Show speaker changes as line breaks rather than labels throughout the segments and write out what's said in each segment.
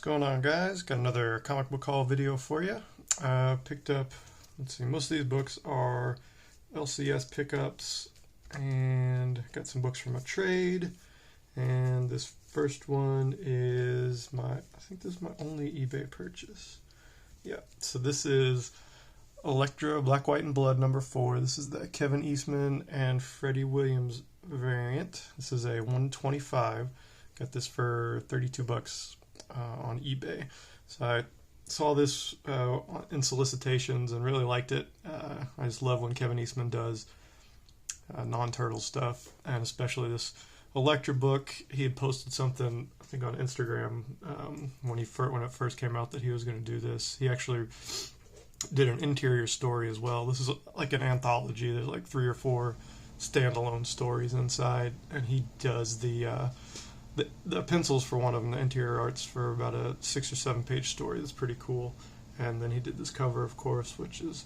going on, guys? Got another comic book haul video for you. Picked up, let's see, most of these books are LCS pickups, and got some books from a trade. And this first one is I think this is my only eBay purchase. Yeah, so this is Elektra Black, White, and Blood #4. This is the Kevin Eastman and Freddie Williams variant. This is a 125. Got this for $32 on eBay. So I saw this in solicitations and really liked it. I just love when Kevin Eastman does non-turtle stuff, and especially this Elektra book. He had posted something, I think, on Instagram when it first came out that he was going to do this. He actually did an interior story as well. This is like an anthology. There's like 3 or 4 standalone stories inside, and he does the pencils for one of them, the interior arts for about a 6 or 7 page story. That's pretty cool. And then he did this cover, of course, which is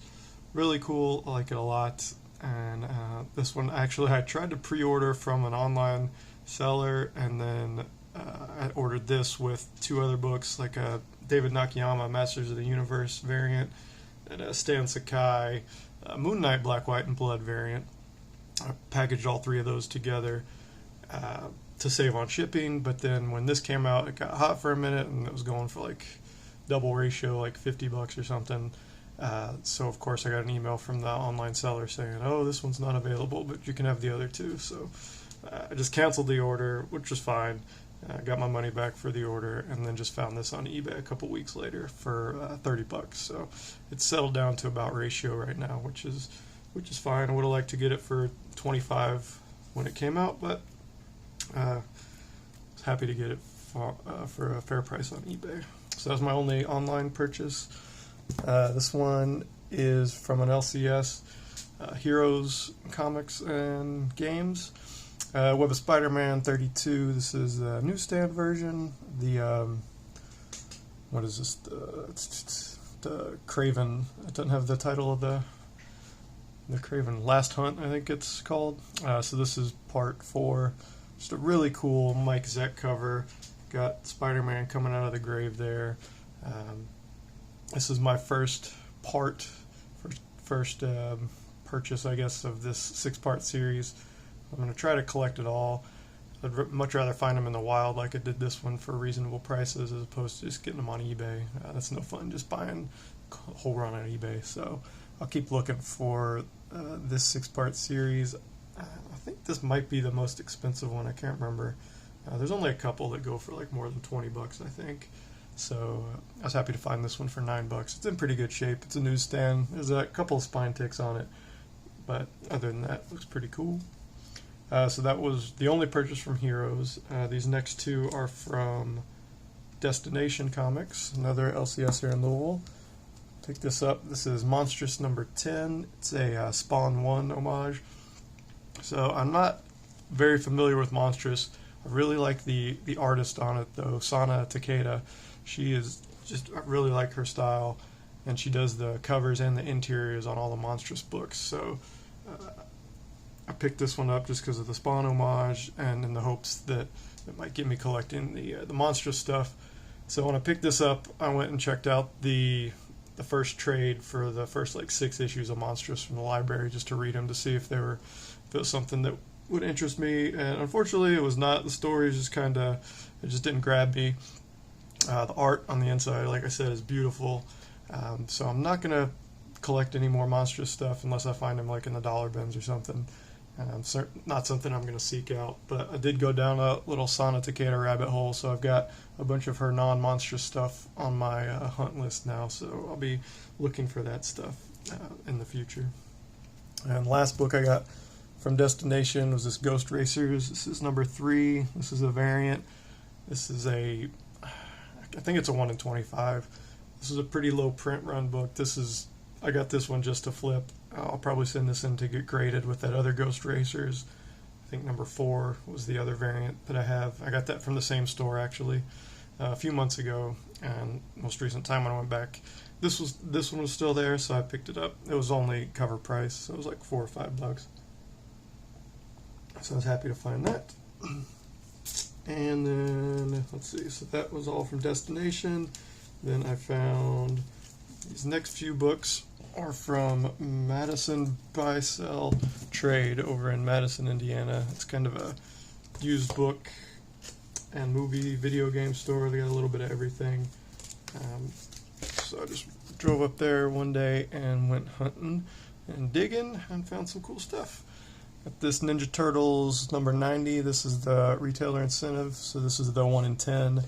really cool. I like it a lot. And this one, actually, I tried to pre-order from an online seller, and then I ordered this with 2 other books, like a David Nakayama Masters of the Universe variant and a Stan Sakai Moon Knight Black, White, and Blood variant. I packaged all 3 of those together to save on shipping, but then when this came out, it got hot for a minute, and it was going for like double ratio, like $50 or something. So of course I got an email from the online seller saying, oh, this one's not available, but you can have the other 2. So I just canceled the order, which was fine. Got my money back for the order, and then just found this on eBay a couple weeks later for $30. So it's settled down to about ratio right now, which is fine. I would have liked to get it for $25 when it came out, but I was happy to get it for a fair price on eBay. So that's my only online purchase. This one is from an LCS, Heroes Comics and Games. Web of Spider-Man 32. This is the newsstand version. The what is this? The Craven. It doesn't have the title of the Craven Last Hunt, I think it's called. So this is part 4. Just a really cool Mike Zeck cover. Got Spider-Man coming out of the grave there. This is my first purchase, I guess, of this 6-part series. I'm going to try to collect it all. I'd much rather find them in the wild like I did this one for reasonable prices as opposed to just getting them on eBay. That's no fun, just buying a whole run on eBay. So I'll keep looking for this 6-part series. I think this might be the most expensive one. I can't remember. There's only a couple that go for like more than $20, I think. So I was happy to find this one for $9. It's in pretty good shape. It's a newsstand. There's a couple of spine ticks on it, but other than that, it looks pretty cool. So that was the only purchase from Heroes. These next 2 are from Destination Comics, another LCS here in Louisville. Pick this up. This is Monstrous #10. It's a Spawn 1 homage. So I'm not very familiar with Monstrous. I really like the artist on it, though, Sana Takeda. She is just, I really like her style, and she does the covers and the interiors on all the Monstrous books. So I picked this one up just because of the Spawn homage, and in the hopes that it might get me collecting the Monstrous stuff. So when I picked this up, I went and checked out the first trade for the first like 6 issues of Monstrous from the library, just to read them to see if it was something that would interest me. And unfortunately, it was not. The story just it just didn't grab me. The art on the inside, like I said, is beautiful. So I'm not gonna collect any more Monstrous stuff unless I find them like in the dollar bins or something. Not something I'm going to seek out, but I did go down a little Sana Takeda rabbit hole, so I've got a bunch of her non-Monstrous stuff on my hunt list now, so I'll be looking for that stuff in the future. And the last book I got from Destination was this Ghost Racers. This is #3. This is a variant. This is I think it's a 1 in 25. This is a pretty low print run book. I got this one just to flip. I'll probably send this in to get graded with that other Ghost Racers. I think #4 was the other variant that I have. I got that from the same store, actually, a few months ago, and most recent time when I went back, this one was still there, so I picked it up. It was only cover price, so it was like $4 or $5. So I was happy to find that. And then, let's let's see, so that was all from Destination. Then I found these next few books are from Madison Buy Sell Trade over in Madison, Indiana. It's kind of a used book and movie video game store. They got a little bit of everything. So I just drove up there one day and went hunting and digging and found some cool stuff. Got this Ninja Turtles number 90. This is the retailer incentive, so this is the 1 in 10.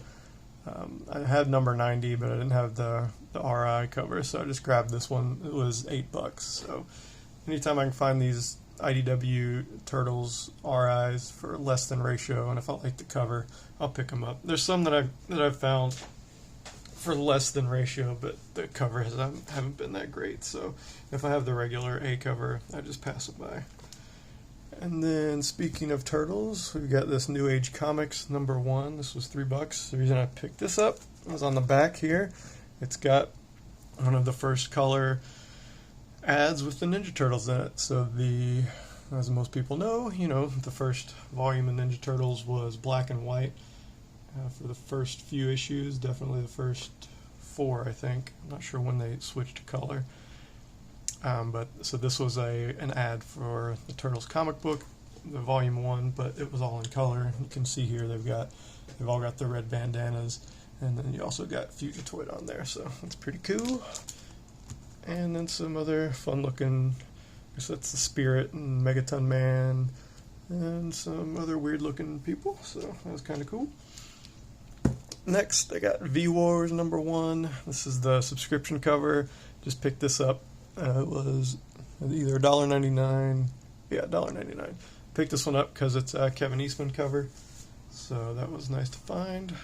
I had number 90, but I didn't have the RI cover, so I just grabbed this one. It was $8. So anytime I can find these IDW Turtles RIs for less than ratio, and if I like the cover, I'll pick them up. There's some that I've found for less than ratio, but the cover haven't been that great. So if I have the regular A cover, I just pass it by. And then speaking of turtles, we've got this New Age Comics number 1. This was $3. The reason I picked this up was on the back here. It's got one of the first color ads with the Ninja Turtles in it. So as most people know, the first volume of Ninja Turtles was black and white for the first few issues, definitely the first 4, I think. I'm not sure when they switched to color. But so this was an ad for the Turtles comic book, the volume 1, but it was all in color. You can see here they've all got the red bandanas, and then you also got Fugitoid on there, so that's pretty cool. And then some other fun looking, I guess that's the Spirit and Megaton Man, and some other weird looking people, so that was kind of cool. Next, I got V-Wars number 1. This is the subscription cover. Just picked this up. It was either $1.99. Yeah, $1.99. Picked this one up because it's a Kevin Eastman cover, so that was nice to find.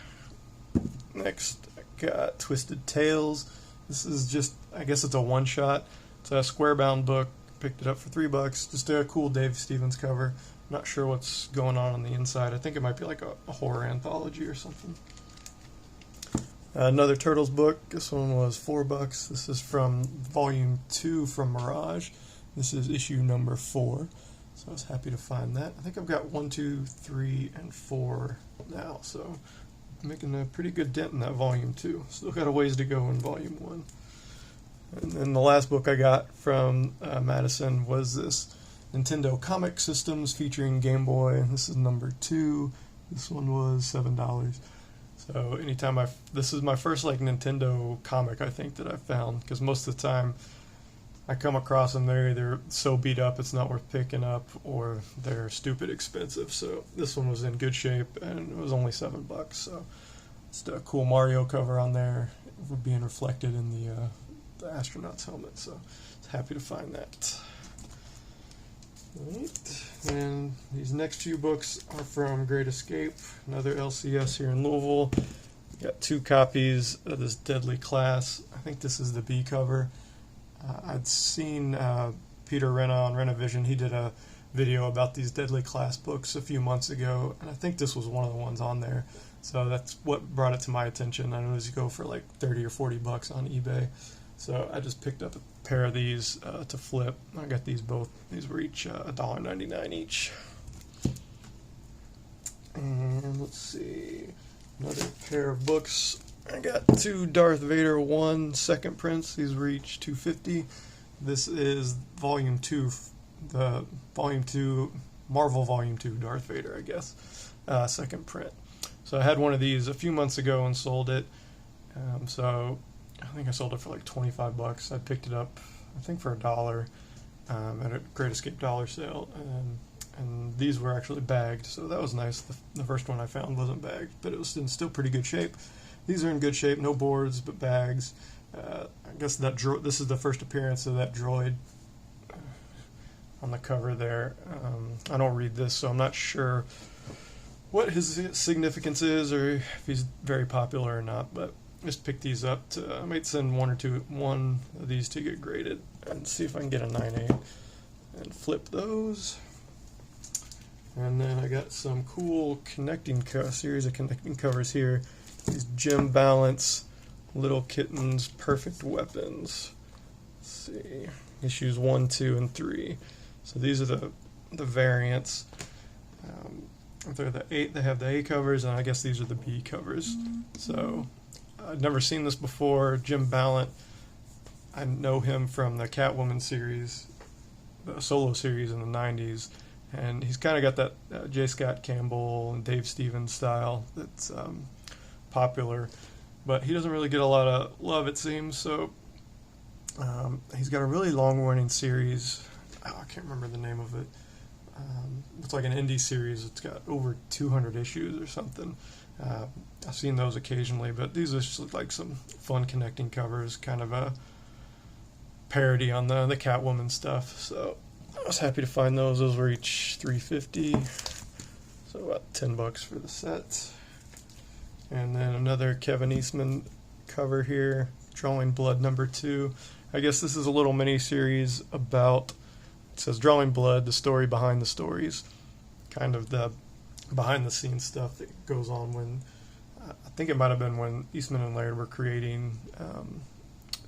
Next, I got Twisted Tales. This is just, I guess it's a one-shot. It's a square-bound book. Picked it up for $3. Just a cool Dave Stevens cover. Not sure what's going on the inside. I think it might be like a horror anthology or something. Another Turtles book. This one was $4. This is from volume 2 from Mirage. This is issue number 4. So I was happy to find that. I think I've got 1, 2, 3, and 4 now. So I'm making a pretty good dent in that volume 2. Still got a ways to go in volume 1. And then the last book I got from Madison was this Nintendo Comic Systems featuring Game Boy. This is number 2. This one was $7. So anytime this is my first like Nintendo comic I think that I've found, because most of the time I come across them, they're either so beat up it's not worth picking up, or they're stupid expensive. So this one was in good shape and it was only $7. So it's a cool Mario cover on there, being reflected in the astronaut's helmet. So I was happy to find that. Right. And these next few books are from Great Escape, another LCS here in Louisville. We got 2 copies of this Deadly Class. I think this is the B cover. I'd seen Peter Renna on Renavision. He did a video about these Deadly Class books a few months ago, and I think this was one of the ones on there. So that's what brought it to my attention. I noticed you go for like $30 or $40 on eBay. So I just picked up a pair of these to flip. I got these both. These were each $1.99 each. And let's see, another pair of books. I got 2 Darth Vader 1 second prints. These were each $2.50. This is volume 2, the volume 2 Marvel volume 2 Darth Vader, I guess, second print. So I had one of these a few months ago and sold it. So I think I sold it for like $25. I picked it up, I think, for $1 at a Great Escape dollar sale, and these were actually bagged, so that was nice. The first one I found wasn't bagged, but it was in still pretty good shape. These are in good shape, no boards, but bags. I guess this is the first appearance of that droid on the cover there. I don't read this, so I'm not sure what his significance is, or if he's very popular or not, but just pick these up. I might send one of these to get graded and see if I can get a 9.8 and flip those. And then I got some cool series of connecting covers here. These Gem Balance Little Kittens Perfect Weapons. Let's see, issues 1, 2, and 3. So these are the variants. they're they have the A covers, and I guess these are the B covers. So I'd never seen this before. Jim Ballant, I know him from the Catwoman series, the solo series in the 90s, and he's kind of got that J. Scott Campbell and Dave Stevens style that's popular, but he doesn't really get a lot of love, it seems. So he's got a really long running series. I can't remember the name of it. It's like an indie series. It's got over 200 issues or something. I've seen those occasionally, but these are just like some fun connecting covers, kind of a parody on the Catwoman stuff. So I was happy to find those. Those were each $3.50, so about $10 for the set. And then another Kevin Eastman cover here, Drawing Blood #2. I guess this is a little mini series about, it says Drawing Blood, the story behind the stories, kind of the behind the scenes stuff that goes on when, I think it might have been when Eastman and Laird were creating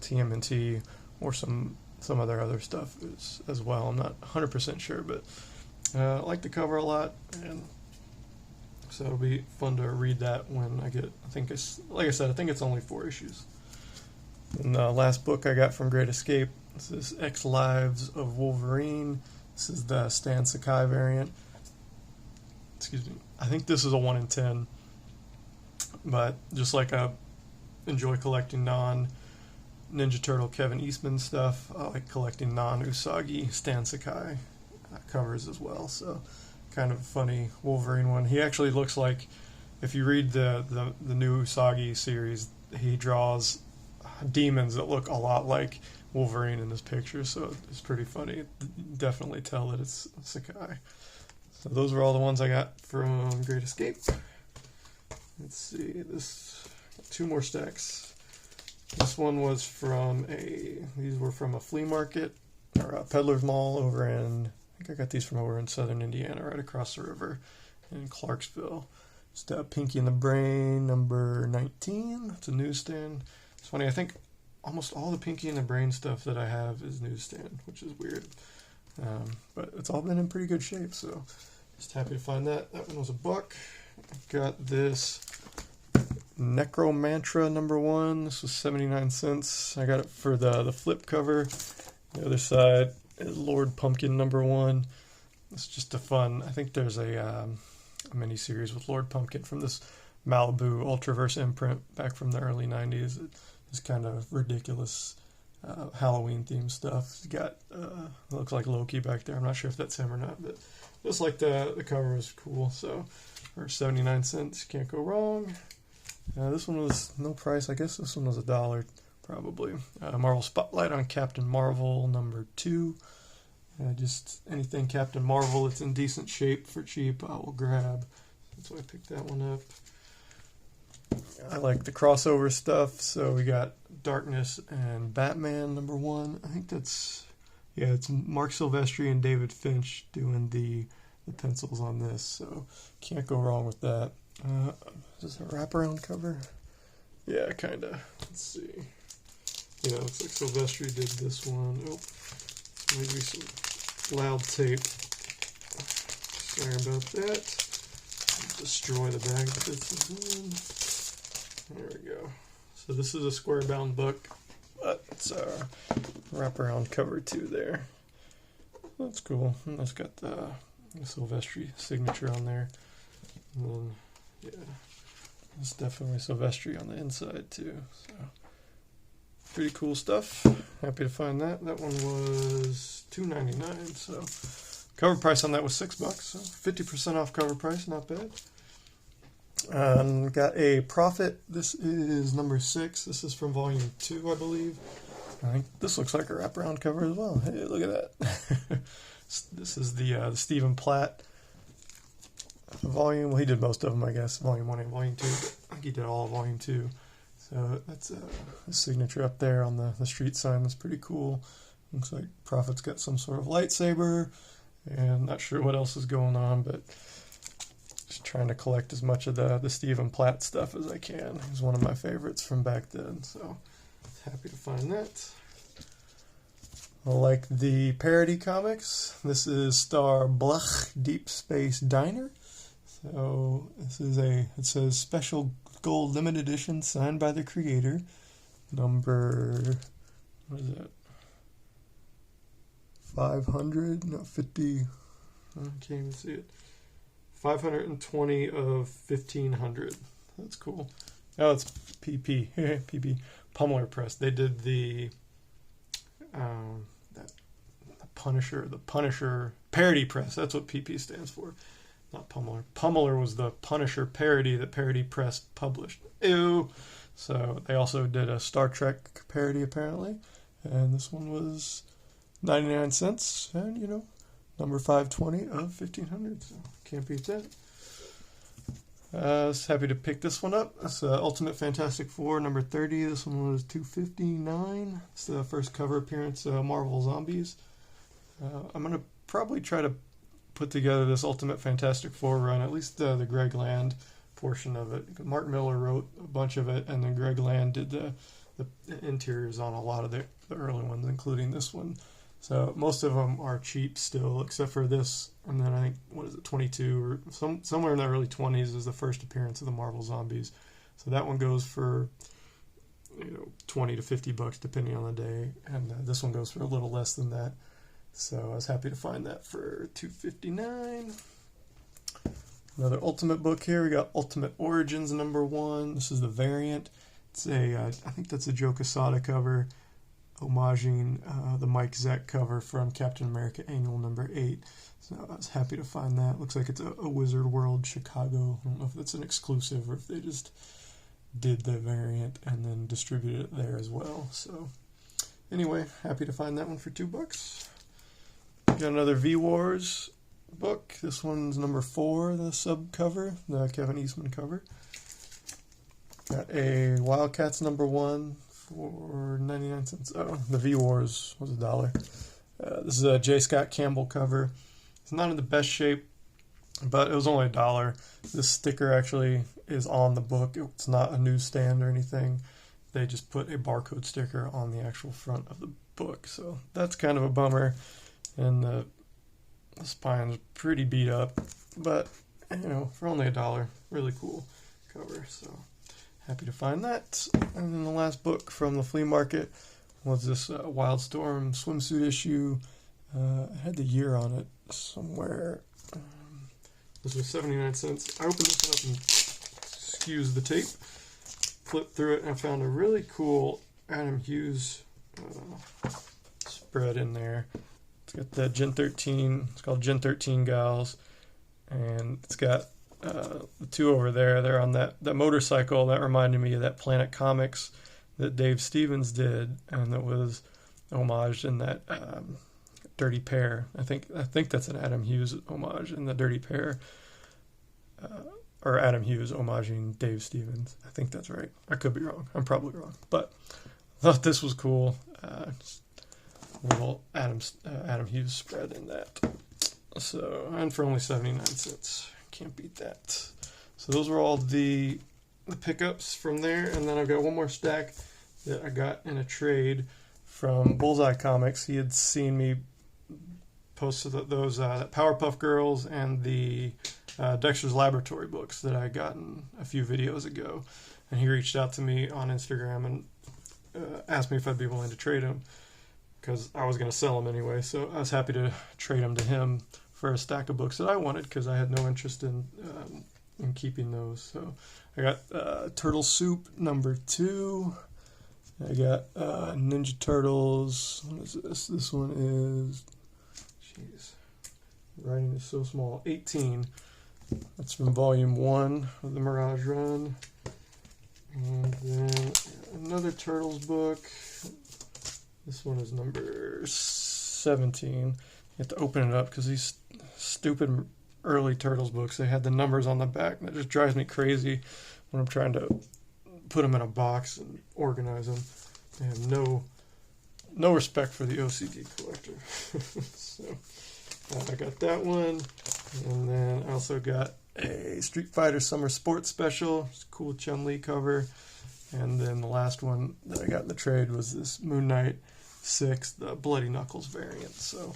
TMNT or some other stuff as well. I'm not 100% sure, but I like the cover a lot, and so it'll be fun to read that when I get, I think it's, like I said, I think it's only 4 issues. And the last book I got from Great Escape, this is X Lives of Wolverine. This is the Stan Sakai variant. Excuse me. I think this is a 1 in 10, but just like I enjoy collecting non-Ninja Turtle Kevin Eastman stuff, I like collecting non-Usagi Stan Sakai covers as well. So kind of a funny Wolverine one. He actually looks like, if you read the new Usagi series, he draws demons that look a lot like Wolverine in this picture, so it's pretty funny. Definitely tell that it's Sakai. So those were all the ones I got from Great Escape. Let's see, this 2 more stacks. This one was from these were from a flea market or a peddler's mall over in, I think I got these from over in southern Indiana, right across the river in Clarksville. Just Pinky and the Brain #19. It's a newsstand. It's funny, I think almost all the Pinky and the Brain stuff that I have is newsstand, which is weird. But it's all been in pretty good shape, so just happy to find that. That one was $1. Got this Necromantra #1. This was 79 cents. I got it for the flip cover. The other side is Lord Pumpkin #1. It's just a fun, I think there's a mini-series with Lord Pumpkin from this Malibu Ultraverse imprint back from the early 90s. It's kind of ridiculous Halloween themed stuff. It's got looks like Loki back there. I'm not sure if that's him or not, but just like the cover was cool. So for 79 cents, can't go wrong. This one was no price. I guess this one was $1 probably. Marvel Spotlight on Captain Marvel #2. Just anything Captain Marvel that's in decent shape for cheap, I will grab. That's why I picked that one up. I like the crossover stuff, so we got Darkness and Batman #1. I think that's, yeah, it's Mark Silvestri and David Finch doing the pencils on this, so can't go wrong with that. Is this a wraparound cover? Yeah, kind of. Let's see. Yeah, it looks like Silvestri did this one. Oh, maybe some loud tape. Sorry about that. Destroy the bag that this is in. There we go. So this is a square bound book, but it's a wraparound cover too there. That's cool. And that's got the Silvestri signature on there. And then, yeah, it's definitely Silvestri on the inside too. So pretty cool stuff. Happy to find that. That one was $2.99. So cover price on that was $6. So 50% off cover price, not bad. Got a Prophet. This is #6. This is from volume 2, I believe. I think this looks like a wraparound cover as well. Hey, look at that. This is the Stephen Platt volume. Well, he did most of them, I guess. Volume 1 and volume 2. But I think he did all of volume 2. So that's a signature up there on the street sign. That's pretty cool. Looks like Prophet's got some sort of lightsaber. And not sure what else is going on, but just trying to collect as much of the Stephen Platt stuff as I can. He's one of my favorites from back then, so happy to find that. I like the parody comics. This is Star Blech Deep Space Diner. So this is it says special gold limited edition signed by the creator. Number, what is that? 500? No, 50. I can't even see it. 520 of 1500. That's cool. Oh, it's PP. PP. Pummeler Press. They did the Punisher Parody Press. That's what PP stands for. Not Pummeler. Pummeler was the Punisher parody that Parody Press published. Ew. So they also did a Star Trek parody apparently. And this one was 99 cents. And, you know, number 520 of 1500. So can't beat that. I was happy to pick this one up. It's Ultimate Fantastic Four, number 30. This one was $2.59. It's the first cover appearance of Marvel Zombies. I'm going to probably try to put together this Ultimate Fantastic Four run, at least the Greg Land portion of it. Mark Miller wrote a bunch of it, and then Greg Land did the interiors on a lot of the early ones, including this one. So most of them are cheap still, except for this. And then I think, what is it, 22 or somewhere in the early 20s is the first appearance of the Marvel Zombies. So that one goes for, 20 to $50 depending on the day, and this one goes for a little less than that. So I was happy to find that for $2.59. Another Ultimate book here. We got Ultimate Origins number 1. This is the variant. It's I think that's a Joe Quesada cover, homaging the Mike Zeck cover from Captain America Annual number 8. So I was happy to find that. Looks like it's a Wizard World Chicago. I don't know if that's an exclusive or if they just did the variant and then distributed it there as well. So anyway, happy to find that one for $2. Got another V-Wars book. This one's number 4, the sub cover, the Kevin Eastman cover. Got a Wildcats number 1 for 99 cents. Oh, the V-Wars was $1. This is a J. Scott Campbell cover. It's not in the best shape, but it was only $1. This sticker actually is on the book. It's not a newsstand or anything. They just put a barcode sticker on the actual front of the book. So that's kind of a bummer. And the spine's pretty beat up, but for only $1, really cool cover. So happy to find that. And then the last book from the flea market was this Wildstorm swimsuit issue. I had the year on it somewhere. This was 79 cents. I opened this one up and, excuse the tape, flipped through it, and I found a really cool Adam Hughes spread in there. It's got the Gen 13, it's called Gen 13 Gals, and it's got the two over there. They're on that motorcycle. That reminded me of that Planet Comics that Dave Stevens did, and that was homaged in that Dirty Pair. I think that's an Adam Hughes homage in the Dirty Pair, or Adam Hughes homaging Dave Stevens. I think that's right. I could be wrong. I'm probably wrong, but I thought this was cool. Just little Adam Hughes spread in that. So, and for only 79 cents. Can't beat that. So those were all the pickups from there, and then I've got one more stack that I got in a trade from Bullseye Comics. He had seen me post those that Powerpuff Girls and the Dexter's Laboratory books that I had gotten a few videos ago, and he reached out to me on Instagram and asked me if I'd be willing to trade them, because I was going to sell them anyway. So I was happy to trade them to him for a stack of books that I wanted, because I had no interest in keeping those. So I got Turtle Soup number 2. I got Ninja Turtles. What is this? This one is, jeez, writing is so small. 18. That's from volume 1 of the Mirage Run. And then another Turtles book. This one is number 17. You have to open it up because these stupid early Turtles books, they had the numbers on the back, and it just drives me crazy when I'm trying to put them in a box and organize them. They have no respect for the OCD collector. So I got that one, and then I also got a Street Fighter Summer Sports Special. It's a cool Chun-Li cover. And then the last one that I got in the trade was this Moon Knight 6, the Bloody Knuckles variant. So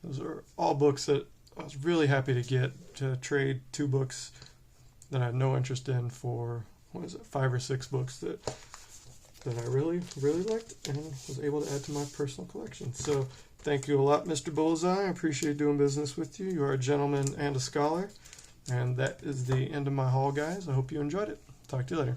those are all books that I was really happy to get, to trade 2 books that I had no interest in for, what is it, 5 or 6 books that I really, really liked and was able to add to my personal collection. So thank you a lot, Mr. Bullseye. I appreciate doing business with you. You are a gentleman and a scholar. And that is the end of my haul, guys. I hope you enjoyed it. Talk to you later.